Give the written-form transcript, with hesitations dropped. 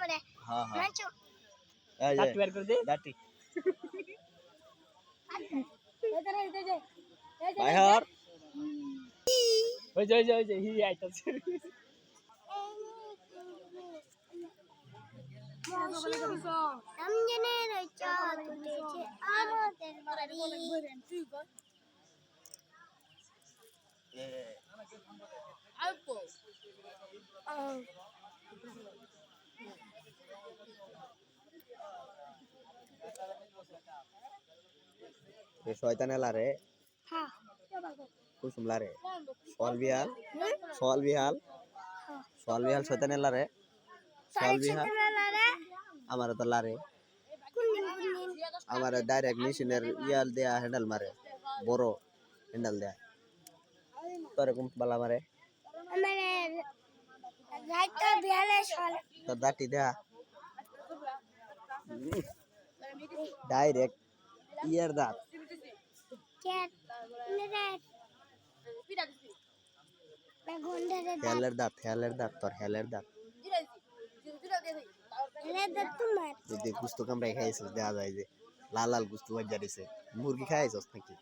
আমারে হ্যাঁ হ্যাঁ নাচো এই যে দাঁত বের করে দে দাঁতি এই যে বাইহার ওই যে হি আইতাছে রমজানের চাঁদ উঠেছে আমাদের বাড়ি শয়তান এলারে হ্যাঁ কুসুম লারে সোয়াল বিহাল শয়তান এলারে সোয়াল বিহাল আমার তো লারে আমার ডাইরেক্ট মেশিনের ইয়াল দেয়া হ্যান্ডেল মারে বড় হ্যান্ডেল দেয়া তোর এরকম বালা মারে আমারে রাইতো বিয়ালে সল তোর দাঁতি দেয়া ডাইরেক্ট ইয়ার দাঁত ক্যাট নে বেগুন ধরে হেলের দাঁত তোর হেলের দাঁত তোমার যদি গুস্ত কামড়াই খাইছিস দেওয়া যায় যে লাল লাল গুস্ত বাজ্যা দিছে মুরগি খাইছিস নাকি